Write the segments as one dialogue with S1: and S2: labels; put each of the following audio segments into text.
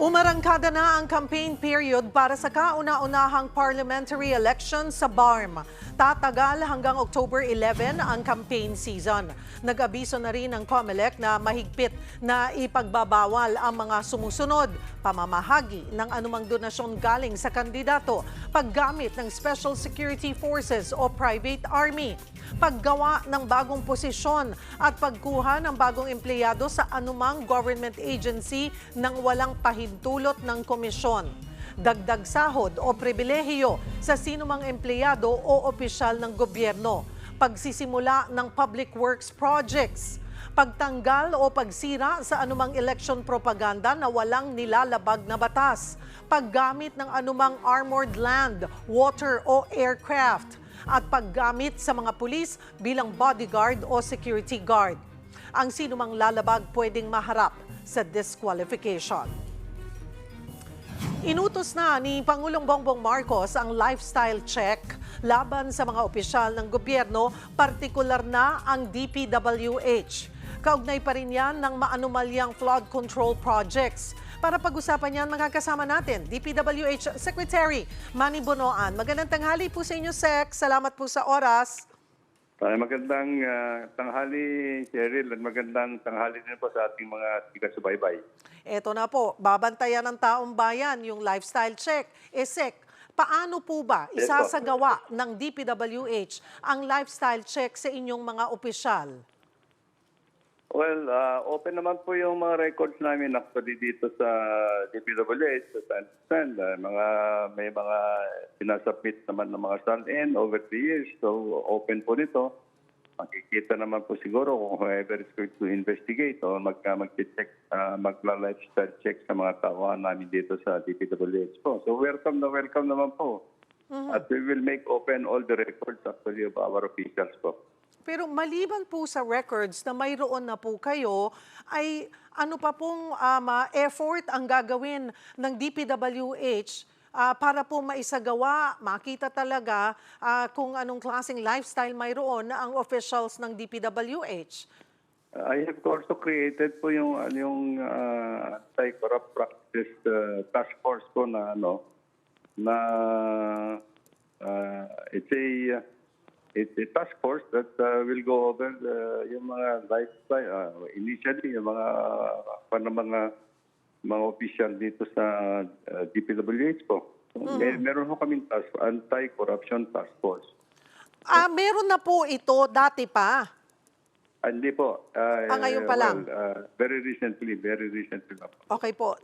S1: Umarangkada na ang campaign period para sa kauna-unahang parliamentary election sa BARM. Tatagal hanggang October 11 ang campaign season. Nag-abiso na rin ang COMELEC na mahigpit na ipagbabawal ang mga sumusunod, pamamahagi ng anumang donasyon galing sa kandidato, paggamit ng Special Security Forces o Private Army, paggawa ng bagong posisyon at pagkuha ng bagong empleyado sa anumang government agency nang walang pahintulot ng komisyon. Dagdag sahod o pribilehiyo sa sinumang empleyado o opisyal ng gobyerno, pagsisimula ng public works projects, pagtanggal o pagsira sa anumang election propaganda na walang nilalabag na batas, paggamit ng anumang armored land, water o aircraft, at paggamit sa mga pulis bilang bodyguard o security guard. Ang sinumang lalabag pwedeng maharap sa disqualification. Inutos na ni Pangulong Bongbong Marcos ang lifestyle check laban sa mga opisyal ng gobyerno, partikular na ang DPWH. Kaugnay pa rin yan ng maanumalyang flood control projects. Para pag-usapan yan, makakasama natin DPWH Secretary Manny Bonoan. Magandang tanghali po sa inyo, Sec. Salamat po sa oras.
S2: Magandang tanghali, Cheryl, at magandang tanghali din po sa ating mga taga-subaybay.
S1: Eto na po, babantayan ng taong bayan yung lifestyle check. Sec, paano po ba isasagawa ng DPWH ang lifestyle check sa inyong mga opisyal?
S2: Well, open naman po yung mga records namin actually dito sa DPWH, sa San may mga sinasubmit naman ng mga stand-in over the years. So, open po nito. Makikita naman po siguro kung whoever is going to investigate o mag-check, magla-lifestyle check sa mga tauhan namin dito sa DPWH po. So, welcome naman po. At we will make open all the records actually of our officials po.
S1: Pero maliban po sa records na mayroon na po kayo, ay ano pa pong effort ang gagawin ng DPWH para po maisagawa, makita talaga kung anong klaseng lifestyle mayroon ang officials ng DPWH?
S2: I have also created po yung anti-corrupt practice task force po na it's a task force that will go over yung mga lifestyle, initially yung mga official dito sa DPWH po. Meron po kaming anti-corruption task force.
S1: Meron na po ito dati pa?
S2: Hindi po.
S1: Ngayon pa lang?
S2: Very recently na po.
S1: Okay po.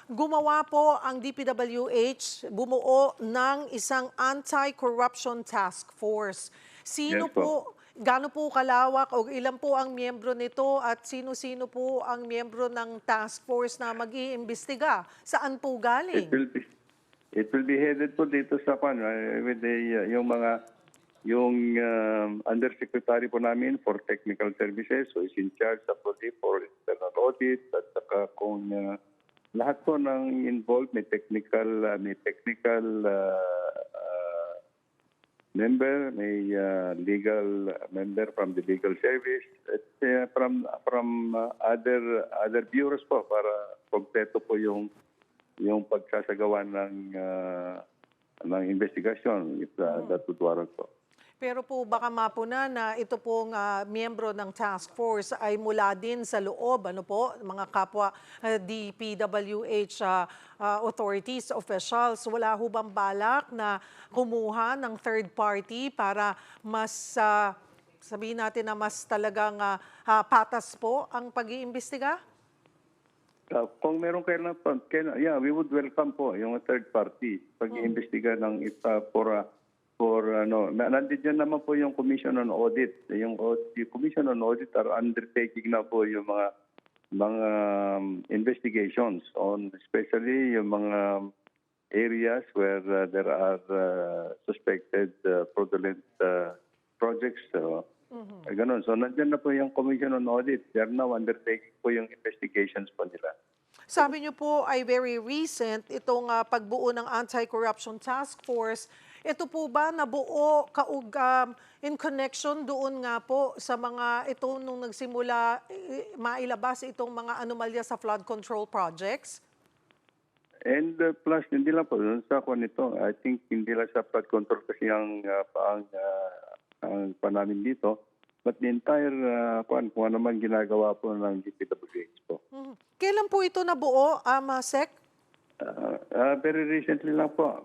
S1: Gumawa po ang DPWH, bumuo ng isang anti-corruption task force. Sino
S2: Yes, po.
S1: gaano po kalawak o ilan po ang miyembro nito at sino-sino po ang miyembro ng task force na mag-iimbestiga? Saan po galing?
S2: It will be headed po dito sa with yung undersecretary po namin for technical services, so is in charge for internal audit, at saka kung lahat po ng involved, may technical member, may legal member from the legal service, at from other bureaus po para kompleto po yung pagsasagawa ng investigasyon if that would warrant po.
S1: Pero po baka mapuna na ito pong miyembro ng task force ay mula din sa loob, mga kapwa DPWH authorities, officials. Wala ho bang balak na kumuha ng third party para mas, sabihin natin na mas talagang patas po ang pag-iimbestiga?
S2: Kung meron we would welcome po yung third party pag-iimbestiga ng nandiyan naman po yung Commission on Audit. Yung Commission on Audit are undertaking na po yung mga investigations on especially yung mga areas where there are suspected fraudulent projects. Ganun. So nandiyan na po yung Commission on Audit. They are now undertaking po yung investigations po nila.
S1: Sabi niyo po ay very recent itong pagbuo ng Anti-Corruption Task Force. Ito po ba nabuo in connection doon nga po sa mga ito nung nagsimula mailabas itong mga anomalya sa flood control projects?
S2: And plus, hindi lang po, dun sa kwan nito, I think hindi lang sa flood control kasi ang namin dito, but the entire kung ano man ginagawa po ng DPWH po.
S1: Kailan po ito nabuo, Sec?
S2: Very recently lang po.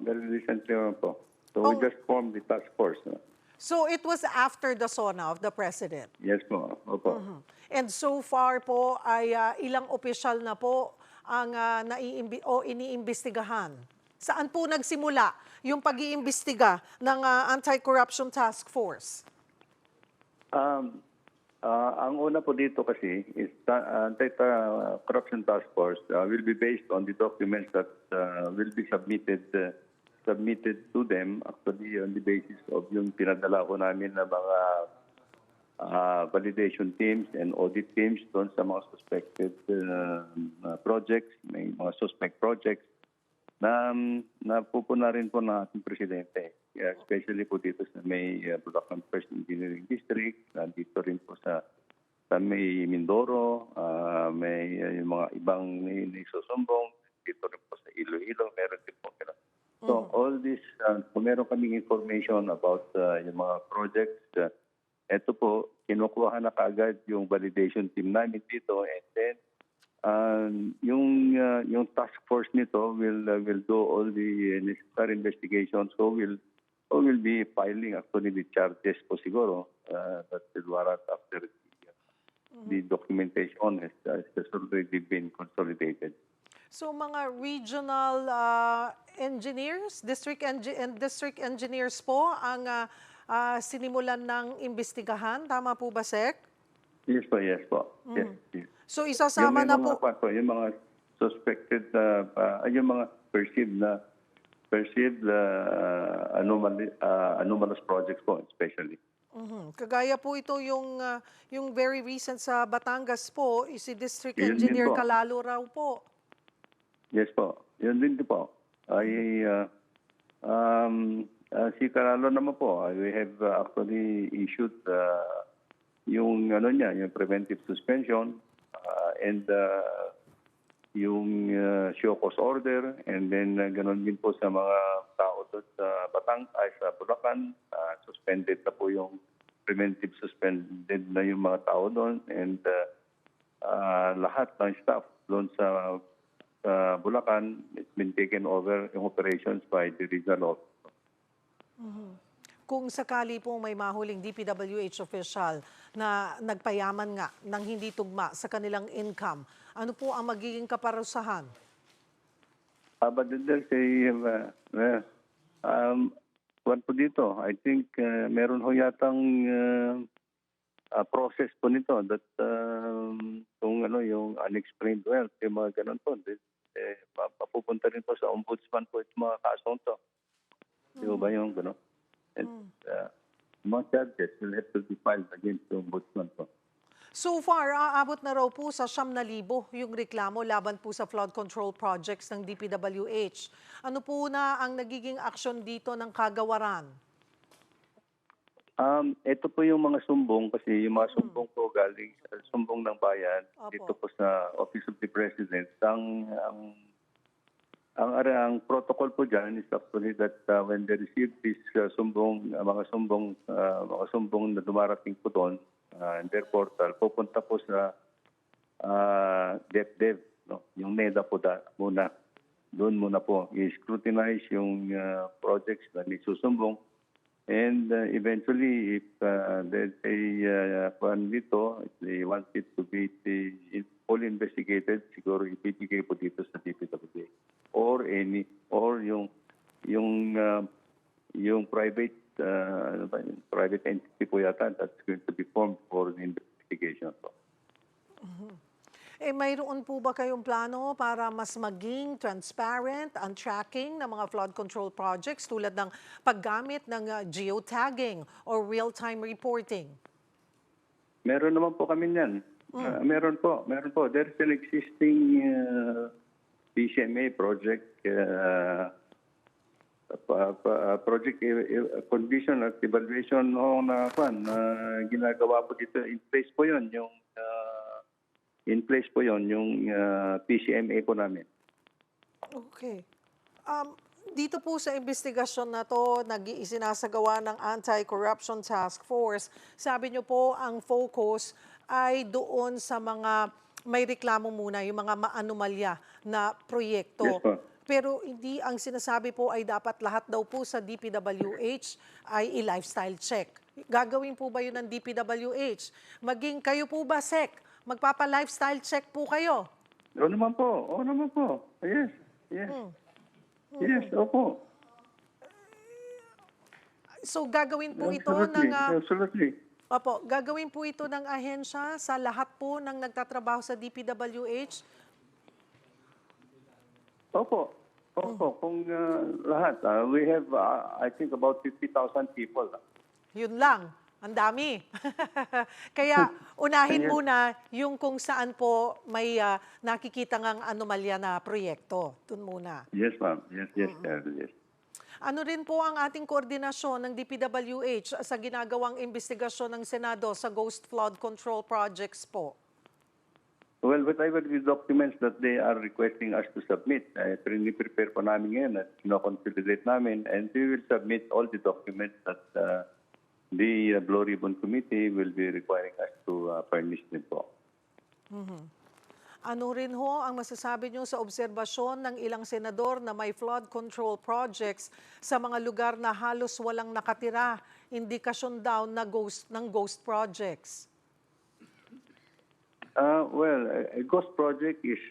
S2: So we just formed the task force. No?
S1: So it was after the SONA of the President.
S2: Yes po. Opo.
S1: And so far po ay ilang opisyal na po ang iniimbestigahan. Saan po nagsimula yung pag-iimbestiga ng Anti-Corruption Task Force?
S2: Ang una po dito kasi is Anti-Corruption Task Force will be based on the documents that will be submitted to them actually on the basis of yung pinadala ko namin na mga validation teams and audit teams doon sa mga suspected projects, may mga suspect projects na napupuna rin po ng ating presidente. Especially po dito sa may Bulacan First Engineering District, dito rin po sa may Mindoro, may yung mga ibang nagsusumbong, dito rin po sa Iloilo, meron din po. So all this, kung meron kaming information about yung mga projects, ito po, kinukuha na kaagad yung validation team namin dito and then yung task force nito will do all the necessary investigations. So will be filing actually the charges po siguro that will warrant after the documentation has already been consolidated.
S1: So mga regional engineers, district engineers po ang sinimulan ng imbestigahan. Tama po ba, Sec?
S2: Yes po. Yes.
S1: So isasama na po.
S2: Yung mga suspected, yung mga perceived anomalous projects po especially.
S1: Kagaya po ito yung very recent sa Batangas po, si District
S2: Yun din
S1: Engineer
S2: po.
S1: Calalo raw po.
S2: Yes po. Yun din po. Si Caralo naman po, we have actually issued yung yung preventive suspension and yung show cause order and then ganon din po sa mga tao doon sa sa Bulacan, suspended na po yung preventive suspended na yung mga tao doon and lahat ng staff doon sa Bulacan, it's been taken over yung operations by the regional office.
S1: Kung sakali pong may mahuling DPWH official na nagpayaman nga ng hindi tugma sa kanilang income, ano po ang magiging kaparusahan?
S2: But there's one po dito, I think meron ho yatang process po nito that kung yung unexplained wealth, yung mga ganun po, papupunta rin po sa ombudsman po itong mga kasong to. Di ba yung gano'n? And mga charges will have to be filed against the ombudsman po.
S1: So far, aabot na raw po sa 9,000 yung reklamo laban po sa flood control projects ng DPWH. Ano po na ang nagiging aksyon dito ng kagawaran?
S2: Ito po yung mga sumbong kasi yung mga sumbong po galing sa sumbong ng bayan dito po sa Office of the President. Ang protocol po dyan is actually that when they receive this mga sumbong na dumarating po doon in their portal, pupunta po sa DepDev, no? Yung NEDA po muna. Doon muna po i-scrutinize yung projects na nisusumbong. And eventually, if there's a plan dito, if they want it to be fully investigated, siguro ibibigay po dito sa DPWH. Or yung private private entity po yata that's going to be formed for the investigation po.
S1: Mayroon po ba kayong plano para mas maging transparent ang tracking ng mga flood control projects tulad ng paggamit ng geotagging or real-time reporting?
S2: Meron naman po kami niyan. Meron po. There's an existing PCMA project, condition at evaluation na ginagawa po dito. In place po yun, yung PCMA po namin.
S1: Okay. Dito po sa investigasyon na to, isinasagawa ng Anti-Corruption Task Force, sabi niyo po ang focus ay doon sa mga may reklamo muna, yung mga maanomalya na proyekto.
S2: Yes po.
S1: Pero hindi ang sinasabi po ay dapat lahat daw po sa DPWH ay i-lifestyle check. Gagawin po ba yun ng DPWH? Maging kayo po ba, Sec? Magpapa-lifestyle check po kayo?
S2: Oo naman po. Oo naman po. Yes. Yes. Yes, opo.
S1: So gagawin po ito
S2: Absolutely.
S1: ng
S2: Absolutely.
S1: Opo, gagawin po ito ng ahensya sa lahat po ng nagtatrabaho sa DPWH?
S2: Opo. Opo. Kung lahat. We have, I think, about 50,000 people.
S1: Yun lang. Ang dami. Kaya unahin
S2: Yes.
S1: muna yung kung saan po may nakikita ngang anomalya na proyekto. Doon muna.
S2: Yes, ma'am. Yes, yes, sir. Yes.
S1: Ano rin po ang ating koordinasyon ng DPWH sa ginagawang investigasyon ng Senado sa ghost flood control projects po?
S2: Well, whatever the documents that they are requesting us to submit, prepare po namin ngayon at consolidate namin, and we will submit all the documents that the Blue Ribbon Committee will be requiring us to furnish them po.
S1: Ano rin ho ang masasabi nyo sa obserbasyon ng ilang senador na may flood control projects sa mga lugar na halos walang nakatira, indikasyon daw na ghost projects?
S2: Well, a ghost project is,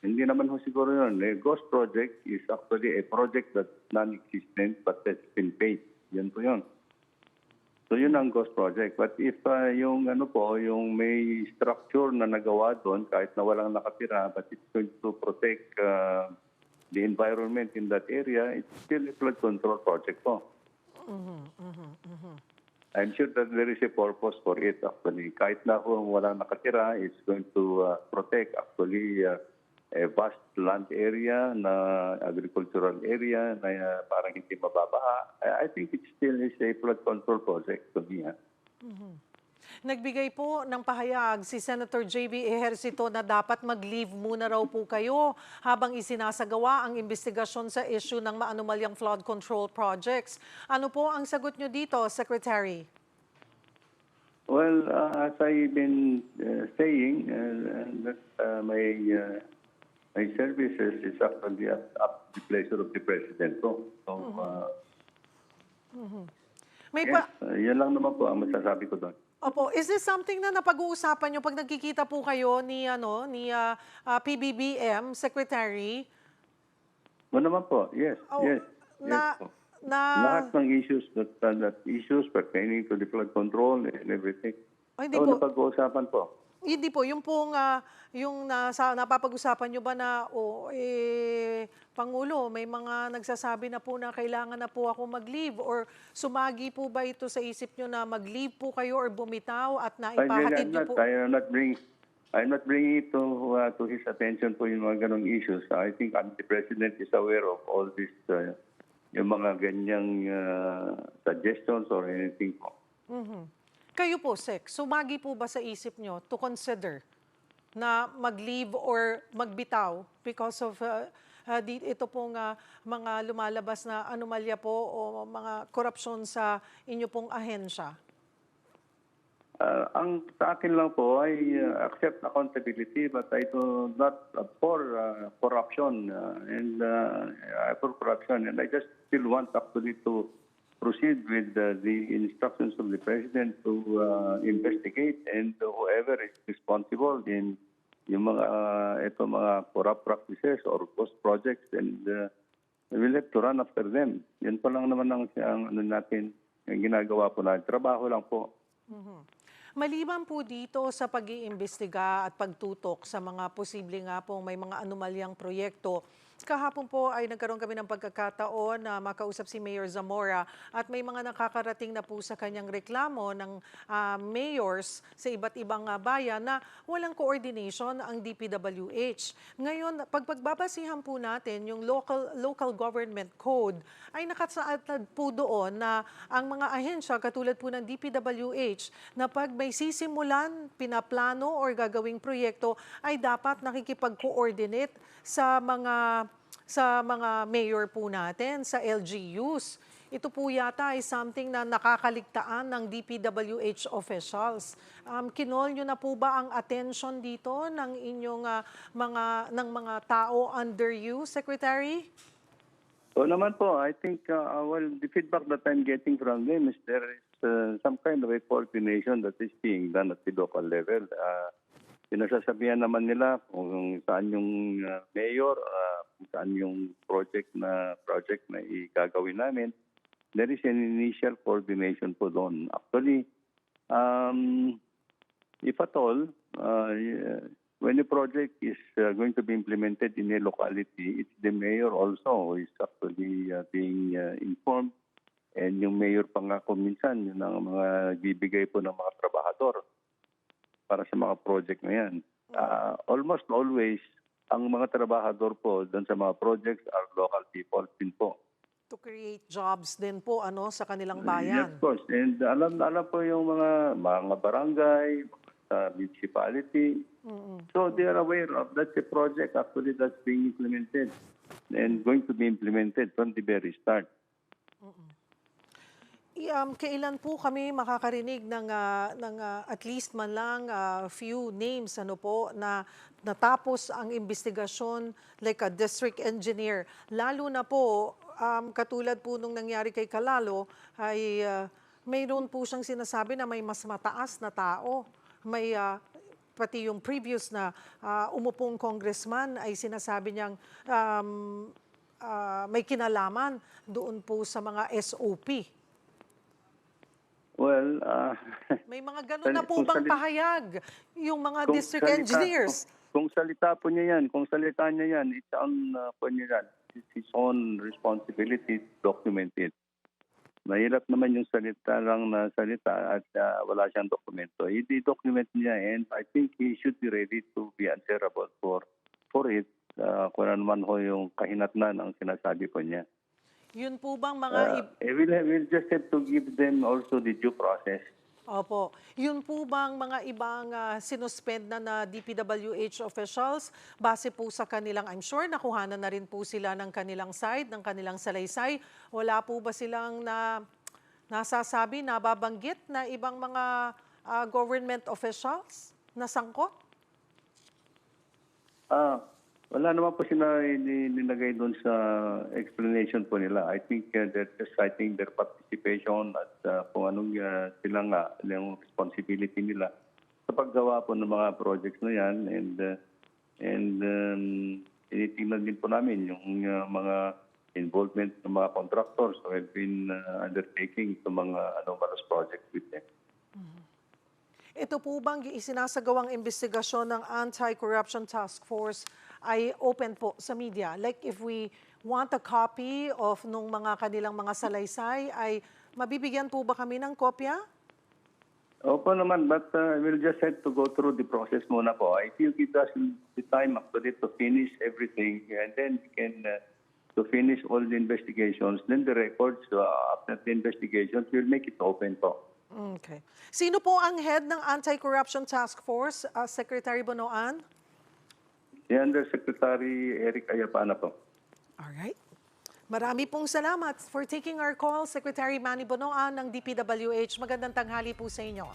S2: hindi naman ho siguro yun. A ghost project is actually a project that's non-existent but that's been paid. Yan po yun. So yun ang ghost project. But if yung may structure na nagawa doon kahit na walang nakatira but it's going to protect the environment in that area, it's still a flood control project po. I'm sure that there is a purpose for it actually. Kahit na kung walang nakatira, it's going to protect actually a vast land area na agricultural area na parang hindi mababaha. I think it still is a flood control project to me.
S1: Nagbigay po ng pahayag si Senator J.B. Ejercito na dapat mag-leave muna raw po kayo habang isinasagawa ang investigasyon sa issue ng maanomalyang flood control projects. Ano po ang sagot nyo dito, Secretary?
S2: Well, as I've been saying, that my services is actually up to the pleasure of the President. So,
S1: May
S2: yes, yan lang naman po ang masasabi ko doon.
S1: Opo, is this something na napag-uusapan nyo pag nagkikita po kayo ni PBBM Secretary?
S2: O naman po, yes, yes.
S1: Na,
S2: yes po.
S1: na,
S2: Lahat ng issues that issues pertaining to the flood control and everything.
S1: hindi
S2: So,
S1: po,
S2: napag-uusapan po.
S1: hindi po, yung pong, napapag-usapan nyo ba na, Pangulo, may mga nagsasabi na po na kailangan na po ako mag-leave or sumagi po ba ito sa isip nyo na mag-leave po kayo or bumitaw at naipahatid nyo po?
S2: I'm not bringing it to his attention po yung mga ganong issues. I think the President is aware of all this, yung mga ganyang suggestions or anything po.
S1: Kayo po, Sec, sumagi po ba sa isip nyo to consider na mag-leave or magbitaw because of ito pong mga lumalabas na anomalya po o mga korupsyon sa inyo pong ahensya?
S2: Ang sa akin lang po, I accept accountability but I do not for corruption and I just still want actually to proceed with the instructions of the President to investigate and whoever is responsible in yung mga corrupt practices or ghost projects and we will have to run after them. Yan pa lang naman ang natin, yung ginagawa po natin. Trabaho lang po.
S1: Maliban po dito sa pag-iimbestiga at pagtutok sa mga posible nga pong may mga anomalyang proyekto, kahapon po ay nagkaroon kami ng pagkakataon na makausap si Mayor Zamora at may mga nakakarating na po sa kanyang reklamo ng mayors sa iba't ibang bayan na walang coordination ang DPWH. Ngayon, pagbabasihan po natin yung local government code ay nakasaad po doon na ang mga ahensya katulad po ng DPWH na pag may sisimulan, pinaplano or gagawing proyekto ay dapat nakikipag-coordinate sa mga sa mga mayor po natin, sa LGUs. Ito po yata ay something na nakakaligtaan ng DPWH officials. Kinol nyo na po ba ang attention dito ng inyong mga tao under you, Secretary?
S2: So naman po, I think, well, the feedback that I'm getting from them is there is some kind of a coordination that is being done at the local level. Pinasasabihan naman nila kung saan yung mayor, kung saan yung project na igagawin namin. There is an initial coordination po doon. Actually, if at all, when a project is going to be implemented in a locality, it's the mayor also who is actually being informed. And yung mayor pa nga kung minsan, yun ang mga bibigay po ng mga trabahador para sa mga project na yan. Almost always, ang mga trabahador po doon sa mga projects are local people din po.
S1: To create jobs din po sa kanilang
S2: Yes,
S1: bayan.
S2: of course. And alam po yung mga barangay, municipality. So they are aware of that's a project actually that's being implemented and going to be implemented from the very start.
S1: Kailan po kami makakarinig ng at least man lang few names na natapos ang investigasyon like a district engineer, lalo na po katulad po nung nangyari kay Calalo ay mayroon po siyang sinasabi na may mas mataas na tao, may pati yung previous na umupong congressman ay sinasabi niyang may kinalaman doon po sa mga SOP.
S2: Well,
S1: May mga ganun na po bang pahayag yung mga district engineers?
S2: Kung salita niya yan, it's on it's his own responsibility to document it. Mahirap naman yung salita at wala siyang dokumento. I-document niya and I think he should be ready to be answerable for it kung ano man ho yung kahinatnan ang sinasabi po niya.
S1: Yun po bang mga...
S2: We'll just have to give them also the due process.
S1: Opo. Yun po bang mga ibang sinuspend na DPWH officials base po sa kanilang, I'm sure, nakuhanan na rin po sila ng kanilang side, ng kanilang salaysay. Wala po ba silang nasasabi, nababanggit na ibang mga government officials na sangkot?
S2: Wala naman po sila nilagay doon sa explanation po nila. I think they're just citing their participation at kung anong sila nga, yung responsibility nila sa paggawa po ng mga projects na yan. And tinitingnan din po namin yung mga involvement ng mga contractors who have been undertaking itong mga anomalous projects with them.
S1: Ito po bang isinasagawang investigasyon ng Anti-Corruption Task Force ay open po sa media? Like if we want a copy of nung mga kanilang mga salaysay, ay mabibigyan po ba kami ng kopya?
S2: Opo naman, but we'll just have to go through the process muna po. If you give us the time actually to finish everything and then we can to finish all the investigations, then the records after the investigations, we'll make it open po.
S1: Okay. Sino po ang head ng Anti-Corruption Task Force, Secretary Bonoan?
S2: Si Undersecretary Eric Ayapana po.
S1: Alright. Marami pong salamat for taking our call, Secretary Manny Bonoan ng DPWH. Magandang tanghali po sa inyo.